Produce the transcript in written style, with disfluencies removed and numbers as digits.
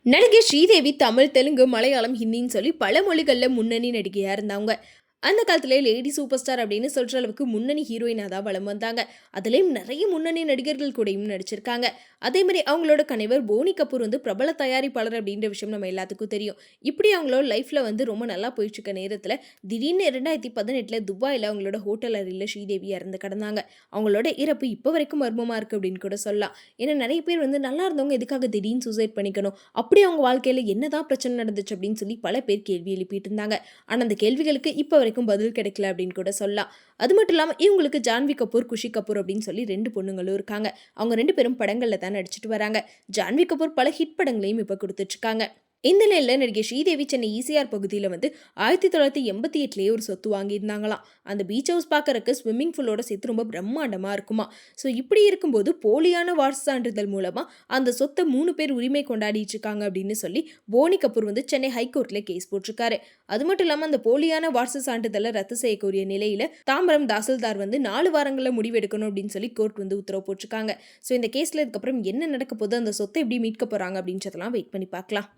நடிகை ஸ்ரீதேவி தமிழ், தெலுங்கு, மலையாளம், ஹிந்தின்னு சொல்லி பல மொழிகள்ல முன்னணி நடிகையா இருந்தாங்க. அந்த காலத்துல லேடி சூப்பர் ஸ்டார் அப்படின்னு சொல்ற அளவுக்கு முன்னணி ஹீரோயினா தான் வலம் வந்தாங்க. அதுலயும் நிறைய முன்னணி நடிகர்கள் கூடயும் நடிச்சிருக்காங்க. அதே மாதிரி அவங்களோட கணவர் போனி கபூர் வந்து பிரபல தயாரிப்பாளர் அப்படின்ற விஷயம் நம்ம எல்லாத்துக்கும் தெரியும். இப்படி அவங்களோட லைஃப்ல வந்து ரொம்ப நல்லா போயிட்டு இருக்க நேரத்துல திடீர்னு 2018 துபாயில அவங்களோட ஹோட்டல் அறையில ஸ்ரீதேவி இறந்து கிடந்தாங்க. அவங்களோட இறப்பு இப்போ வரைக்கும் மர்மமா இருக்கு அப்படின்னு கூட சொல்லலாம். ஏன்னா நிறைய பேர் வந்து நல்லா இருந்தவங்க எதுக்காக திடீர்னு சூசைட் பண்ணிக்கணும், அப்படி அவங்க வாழ்க்கையில என்னதான் பிரச்சனை நடந்துச்சு அப்படின்னு சொல்லி பல பேர் கேள்வி எழுப்பிட்டு இருந்தாங்க. ஆனா அந்த கேள்விகளுக்கு இப்போ வரைக்கும் பதில் கிடைக்கல அப்படின்னு கூட சொல்லலாம். அது மட்டும் இல்லாம இவங்களுக்கு ஜான்வி கபூர், குஷி கபூர் அப்படின்னு சொல்லி 2 பொண்ணுங்களும் இருக்காங்க. அவங்க 2 பேரும் படங்கள்ல தான் நடிச்சிட்டு வராங்க. ஜான்வி கபூர் பல ஹிட் படங்களையும் இப்ப குடுத்துட்டு இருக்காங்க. இந்த நிலையில நடிகை ஸ்ரீதேவி சென்னை ஈசிஆர் பகுதியில் வந்து 1988 ஒரு சொத்து வாங்கியிருந்தாங்களாம். அந்த பீச் ஹவுஸ் பார்க்கறக்கு ஸ்விம்மிங் பூலோட சேர்த்து ரொம்ப பிரம்மாண்டமா இருக்குமா. ஸோ இப்படி இருக்கும்போது போலியான வாரிசு சான்றிதழ் மூலமா அந்த சொத்தை 3 பேர் உரிமை கொண்டாடிட்டு இருக்காங்க அப்படின்னு சொல்லி போனி கபூர் வந்து சென்னை ஹைகோர்ட்ல கேஸ் போட்டிருக்காரு. அது மட்டும் இல்லாம அந்த போலியான வாரிசு சான்றிதழை ரத்து செய்யக்கூடிய நிலையில தாம்பரம் தாசில்தார் வந்து 4 வாரங்களில் முடிவெடுக்கணும் அப்படின்னு சொல்லி கோர்ட் வந்து உத்தரவு போட்டிருக்காங்க. ஸோ இந்த கேஸ்ல இதுக்கப்புறம் என்ன நடக்க போது, அந்த சொத்தை எப்படி மீட்க போறாங்க அப்படின்றதெல்லாம் வெயிட் பண்ணி பார்க்கலாம்.